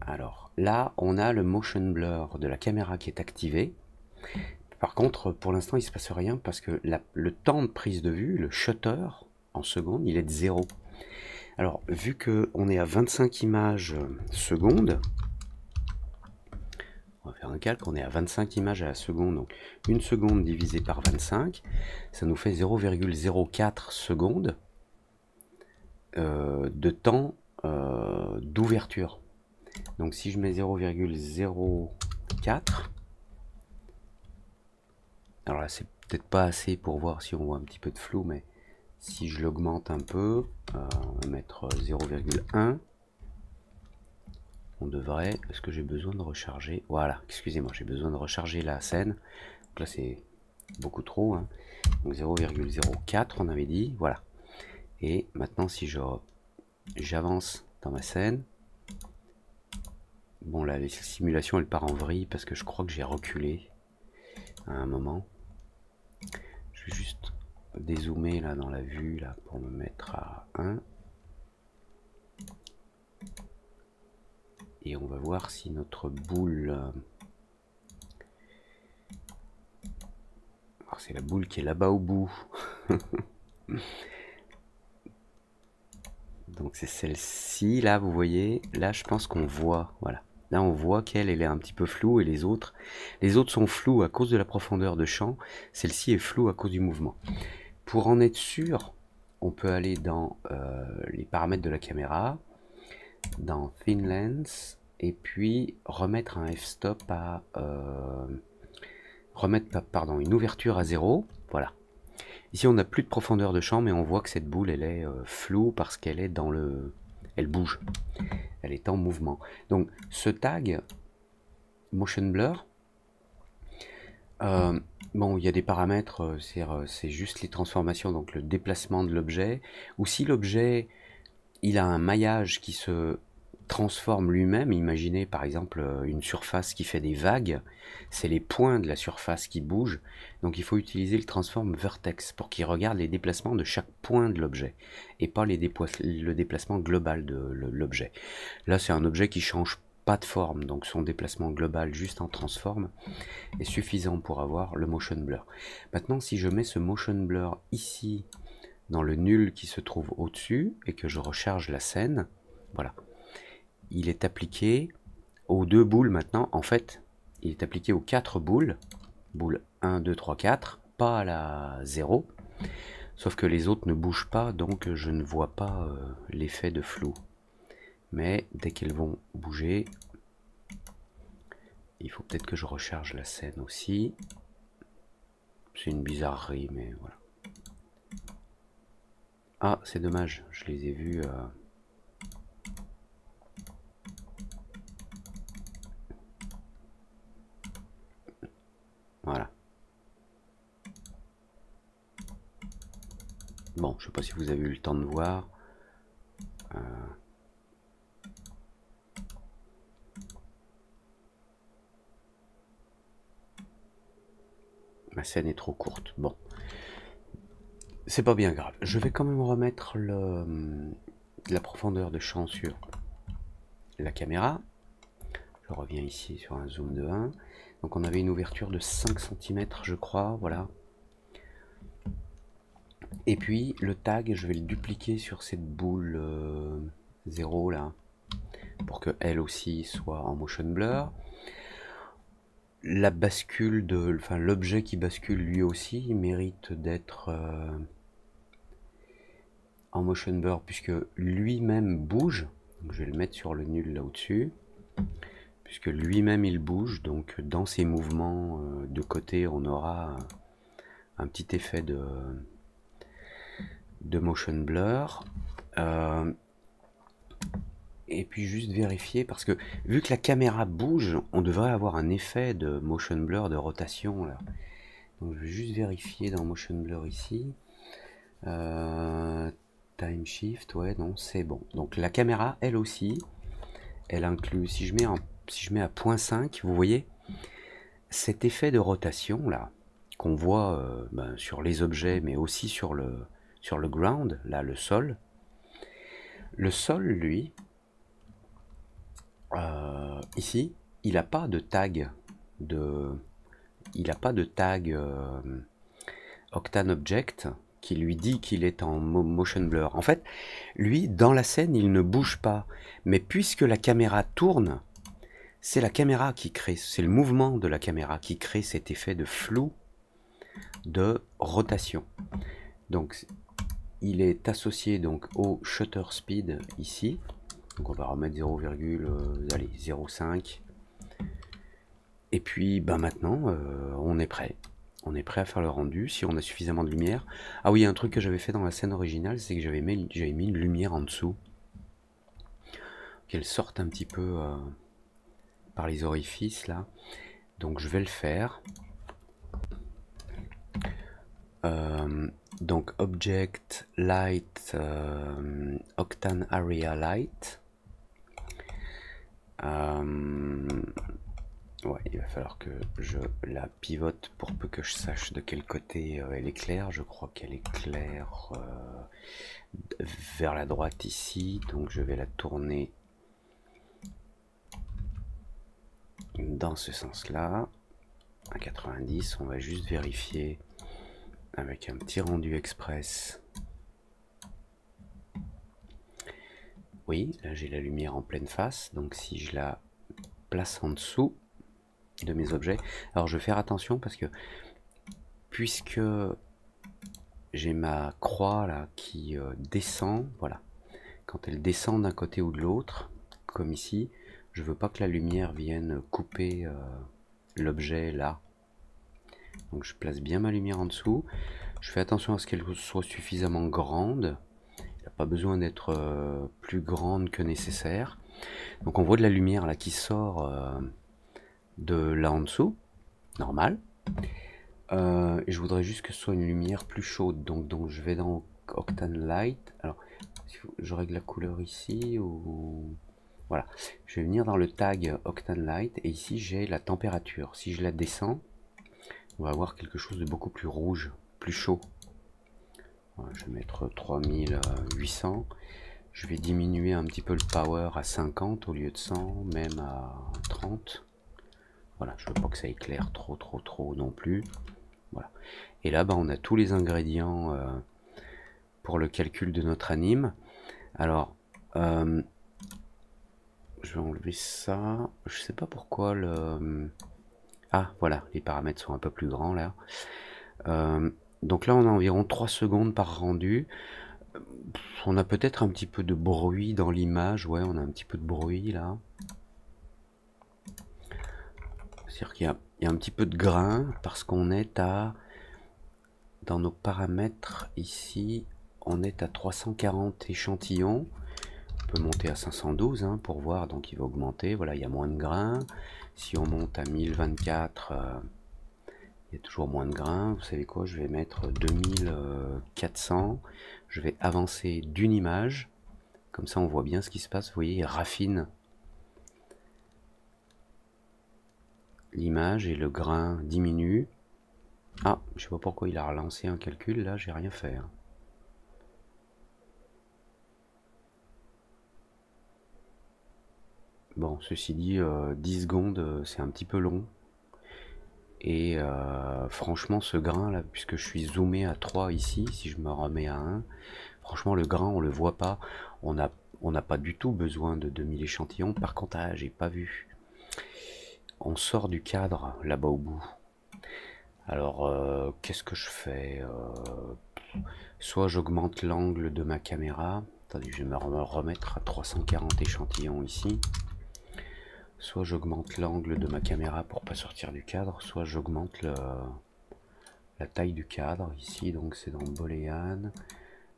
Alors là, on a le Motion Blur de la caméra qui est activé. Par contre, pour l'instant, il ne se passe rien parce que le temps de prise de vue, le shutter en seconde, il est de 0. Alors, vu qu'on est à 25 images secondes, on va faire un calque, on est à 25 images à la seconde, donc une seconde divisée par 25, ça nous fait 0,04 secondes de temps d'ouverture. Donc si je mets 0,04, alors là c'est peut-être pas assez pour voir si on voit un petit peu de flou, mais si je l'augmente un peu, on va mettre 0,1, on devrait, est-ce que j'ai besoin de recharger, voilà, excusez-moi, j'ai besoin de recharger la scène, donc là c'est beaucoup trop, hein. Donc 0,04 on avait dit, voilà. Et maintenant si j'avance dans ma scène, Bon, là, la simulation, elle part en vrille parce que je crois que j'ai reculé à un moment. Je vais juste dézoomer là dans la vue là pour me mettre à 1. Et on va voir si notre boule... Alors c'est la boule qui est là-bas au bout. Donc c'est celle-ci, là, vous voyez. Là, je pense qu'on voit, voilà. Là, on voit qu'elle est un petit peu floue et les autres sont flous à cause de la profondeur de champ. Celle-ci est floue à cause du mouvement. Pour en être sûr, on peut aller dans les paramètres de la caméra, dans Thin Lens, et puis remettre un f-stop à... remettre une ouverture à 0, voilà. Ici on n'a plus de profondeur de champ, mais on voit que cette boule elle est floue parce qu'elle est dans le... elle bouge, elle est en mouvement. Donc ce tag motion blur, bon il y a des paramètres, c'est juste les transformations, donc le déplacement de l'objet, ou si l'objet il a un maillage qui se transforme lui-même. Imaginez par exemple une surface qui fait des vagues, c'est les points de la surface qui bougent, donc il faut utiliser le transform vertex pour qu'il regarde les déplacements de chaque point de l'objet et pas le déplacement global de l'objet. Là c'est un objet qui change pas de forme, donc son déplacement global juste en transform est suffisant pour avoir le motion blur. Maintenant si je mets ce motion blur ici dans le nul qui se trouve au-dessus et que je recharge la scène, voilà, il est appliqué aux 2 boules maintenant. En fait, il est appliqué aux 4 boules. Boule 1, 2, 3, 4, pas à la 0. Sauf que les autres ne bougent pas, donc je ne vois pas l'effet de flou. Mais dès qu'elles vont bouger, il faut peut-être que je recharge la scène aussi. C'est une bizarrerie, mais voilà. Ah, c'est dommage, je les ai vus... Voilà. Bon, je sais pas si vous avez eu le temps de voir. Ma scène est trop courte. Bon. C'est pas bien grave. Je vais quand même remettre la profondeur de champ sur la caméra. Je reviens ici sur un zoom de 1. Donc on avait une ouverture de 5 cm, je crois. Voilà. Et puis le tag, je vais le dupliquer sur cette boule 0 là, pour que elle aussi soit en motion blur. La bascule de, enfin l'objet qui bascule lui aussi mérite d'être en motion blur puisque lui-même bouge. Donc, je vais le mettre sur le nul là au-dessus, puisque lui-même il bouge. Donc dans ses mouvements de côté, on aura un petit effet de motion blur. Et puis juste vérifier, parce que vu que la caméra bouge, on devrait avoir un effet de motion blur, de rotation là. Donc je vais juste vérifier dans motion blur ici. Time shift, ouais, non, c'est bon. Donc la caméra, elle aussi, elle inclut, si je mets à 0.5, vous voyez, cet effet de rotation là, qu'on voit sur les objets, mais aussi sur le ground, là, le sol. Le sol, lui, ici, il n'a pas de tag Octane Object qui lui dit qu'il est en motion blur. En fait, lui, dans la scène, il ne bouge pas. Mais puisque la caméra tourne, c'est la caméra qui crée, c'est le mouvement de la caméra qui crée cet effet de flou, de rotation. Donc, il est associé donc au shutter speed ici. Donc on va remettre 0,05. Et puis maintenant, on est prêt. On est prêt à faire le rendu si on a suffisamment de lumière. Ah oui, un truc que j'avais fait dans la scène originale, c'est que j'avais mis une lumière en dessous. Qu'elle sorte un petit peu par les orifices là. Donc je vais le faire. Donc Object Light Octane Area Light. Ouais, il va falloir que je la pivote pour peu que je sache de quel côté elle éclaire. Je crois qu'elle éclaire vers la droite ici, donc je vais la tourner dans ce sens-là. À 90, on va juste vérifier avec un petit rendu express. Oui, là j'ai la lumière en pleine face, donc si je la place en dessous de mes objets, alors je vais faire attention parce que puisque j'ai ma croix là qui descend, voilà, quand elle descend d'un côté ou de l'autre, comme ici, je veux pas que la lumière vienne couper l'objet là. Donc je place bien ma lumière en dessous, je fais attention à ce qu'elle soit suffisamment grande, elle n'a pas besoin d'être plus grande que nécessaire. Donc on voit de la lumière là qui sort de là en dessous, normal. Et je voudrais juste que ce soit une lumière plus chaude, donc je vais dans Octane Light. Alors, je règle la couleur ici ou voilà. Je vais venir dans le tag Octane Light et ici j'ai la température. Si je la descends, on va avoir quelque chose de beaucoup plus rouge, plus chaud. Voilà, je vais mettre 3800. Je vais diminuer un petit peu le power à 50 au lieu de 100, même à 30. Voilà, je veux pas que ça éclaire trop non plus. Voilà. Et là, on a tous les ingrédients pour le calcul de notre anime. Alors, je vais enlever ça. Je sais pas pourquoi le... Ah, voilà, les paramètres sont un peu plus grands là. Donc là, on a environ 3 secondes par rendu. On a peut-être un petit peu de bruit dans l'image. Ouais, on a un petit peu de bruit là. C'est-à-dire qu'il y a un petit peu de grain parce qu'on est à... Dans nos paramètres ici, on est à 340 échantillons. On peut monter à 512 pour voir, donc il va augmenter. Voilà, il y a moins de grains. Si on monte à 1024, il y a toujours moins de grains. Vous savez quoi, je vais mettre 2400. Je vais avancer d'une image. Comme ça, on voit bien ce qui se passe. Vous voyez, il raffine l'image et le grain diminue. Ah, je sais pas pourquoi il a relancé un calcul. Là, j'ai rien fait. Bon, ceci dit, 10 secondes, c'est un petit peu long. Et franchement, ce grain là, puisque je suis zoomé à 3 ici, si je me remets à 1, franchement, le grain, on le voit pas. On n'a pas du tout besoin de 2000 échantillons. Par contre, ah, j'ai pas vu. On sort du cadre là-bas au bout. Alors, qu'est-ce que je fais soit j'augmente l'angle de ma caméra. Attendez, je vais me remettre à 340 échantillons ici. Soit j'augmente l'angle de ma caméra pour pas sortir du cadre, soit j'augmente la taille du cadre. Ici, donc c'est dans Boolean,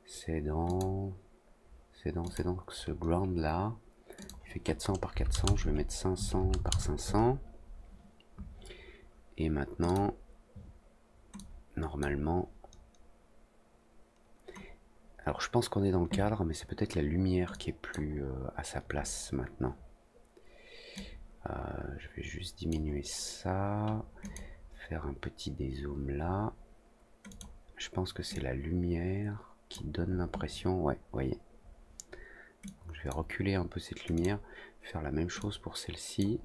c'est dans ce ground là. Il fait 400 par 400, je vais mettre 500 par 500. Et maintenant, normalement, alors je pense qu'on est dans le cadre, mais c'est peut-être la lumière qui est plus à sa place maintenant. Je vais juste diminuer ça, faire un petit dézoom là. Je pense que c'est la lumière qui donne l'impression, ouais, voyez. Donc, je vais reculer un peu cette lumière, faire la même chose pour celle-ci.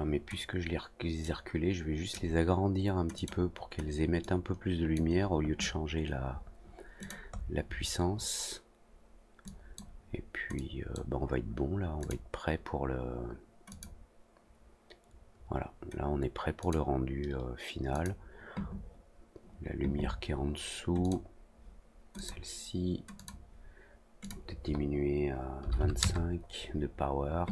Mais puisque je les ai reculées, je vais juste les agrandir un petit peu pour qu'elles émettent un peu plus de lumière au lieu de changer la puissance. Et puis on va être bon là, on va être prêt pour le... Voilà, là on est prêt pour le rendu final. La lumière qui est en dessous, celle-ci, peut-être diminuer à 25 de power.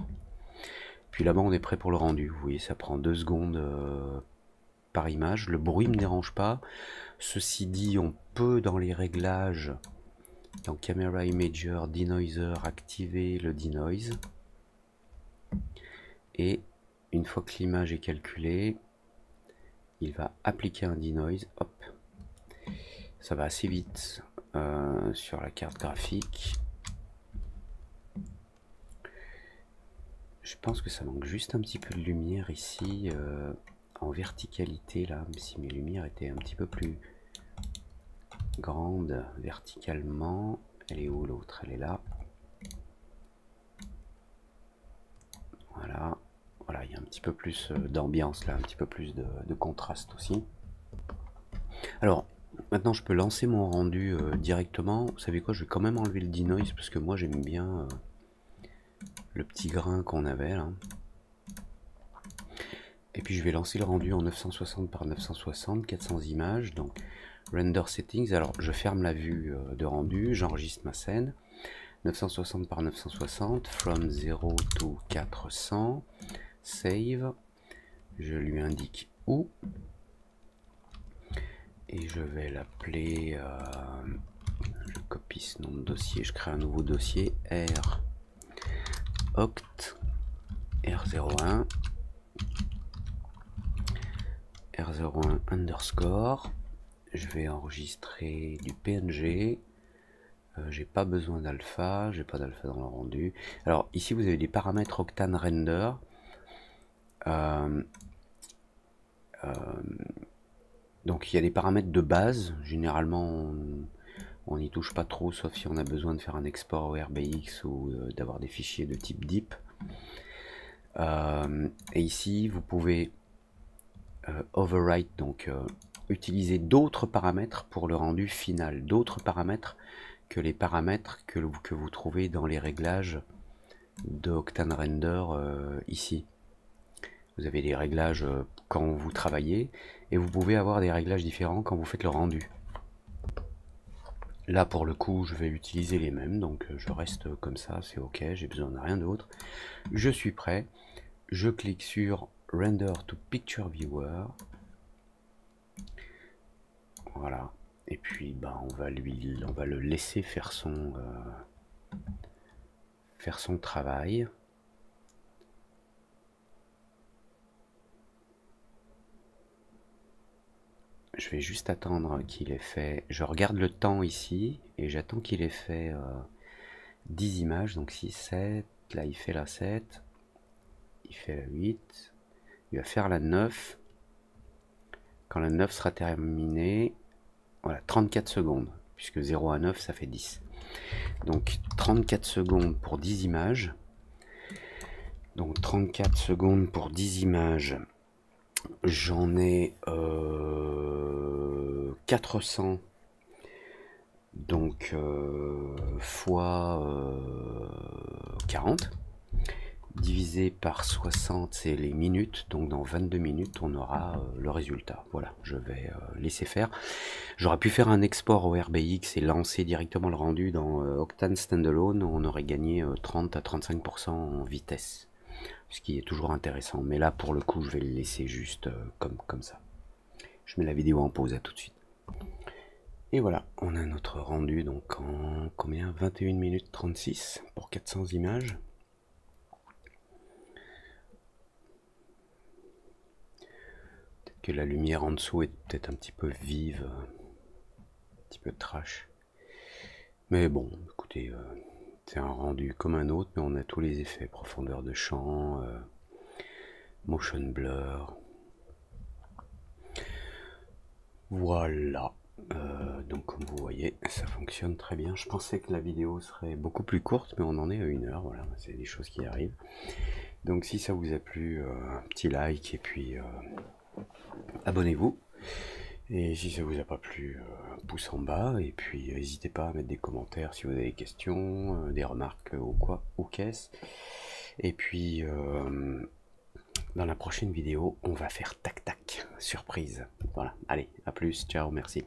Puis là-bas on est prêt pour le rendu. Vous voyez, ça prend 2 secondes par image. Le bruit me dérange pas. Ceci dit, on peut dans les réglages, dans Camera Imager, Denoiser, activer le denoise. Et une fois que l'image est calculée, il va appliquer un denoise. Hop, ça va assez vite sur la carte graphique. Je pense que ça manque juste un petit peu de lumière ici, en verticalité là, si mes lumières étaient un petit peu plus grandes verticalement. Elle est où l'autre? Elle est là. Voilà, voilà, il y a un petit peu plus d'ambiance là, un petit peu plus de contraste aussi. Alors, maintenant je peux lancer mon rendu directement. Vous savez quoi, je vais quand même enlever le denoise parce que moi j'aime bien le petit grain qu'on avait là. Et puis je vais lancer le rendu en 960 par 960, 400 images. Donc render settings, alors je ferme la vue de rendu, j'enregistre ma scène. 960 par 960, from 0 to 400, save. Je lui indique où. Et je vais l'appeler, je copie ce nom de dossier, je crée un nouveau dossier, oct r01 r01 underscore. Je vais enregistrer du PNG. J'ai pas besoin d'alpha, j'ai pas d'alpha dans le rendu. Alors ici vous avez des paramètres Octane Render. Donc il y a des paramètres de base. Généralement on n'y touche pas trop, sauf si on a besoin de faire un export au RBX ou d'avoir des fichiers de type DIP. Et ici vous pouvez overwrite, donc utiliser d'autres paramètres pour le rendu final, d'autres paramètres que les paramètres que vous trouvez dans les réglages de Octane Render ici. Vous avez des réglages quand vous travaillez et vous pouvez avoir des réglages différents quand vous faites le rendu. Là pour le coup je vais utiliser les mêmes, donc je reste comme ça, c'est ok, j'ai besoin de rien d'autre. Je suis prêt, je clique sur Render to Picture Viewer. Voilà, et puis bah, on va le laisser faire son travail. Je vais juste attendre qu'il ait fait, je regarde le temps ici et j'attends qu'il ait fait 10 images, donc 6, 7, là il fait la 7, il fait la 8, il va faire la 9. Quand la 9 sera terminée, voilà, 34 secondes, puisque 0 à 9 ça fait 10. Donc 34 secondes pour 10 images. Donc 34 secondes pour 10 images. J'en ai 400. Donc fois 40. Divisé par 60, c'est les minutes. Donc dans 22 minutes, on aura le résultat. Voilà, je vais laisser faire. J'aurais pu faire un export au RBX et lancer directement le rendu dans Octane Standalone. On aurait gagné 30 à 35% en vitesse, ce qui est toujours intéressant. Mais là, pour le coup, je vais le laisser juste comme ça. Je mets la vidéo en pause, à tout de suite. Et voilà, on a notre rendu donc en combien, 21 minutes 36 pour 400 images. Peut-être que la lumière en dessous est peut-être un petit peu vive, un petit peu trash. Mais bon, écoutez, c'est un rendu comme un autre, mais on a tous les effets, profondeur de champ, motion blur. Voilà. Donc comme vous voyez, ça fonctionne très bien. Je pensais que la vidéo serait beaucoup plus courte, mais on en est à 1 heure. Voilà, c'est des choses qui arrivent. Donc si ça vous a plu, un petit like et puis abonnez-vous. Et si ça vous a pas plu, un pouce en bas. Et puis n'hésitez pas à mettre des commentaires si vous avez des questions, des remarques ou quoi, ou qu'est-ce. Et puis dans la prochaine vidéo, on va faire tac tac, surprise. Voilà, allez, à plus, ciao, merci.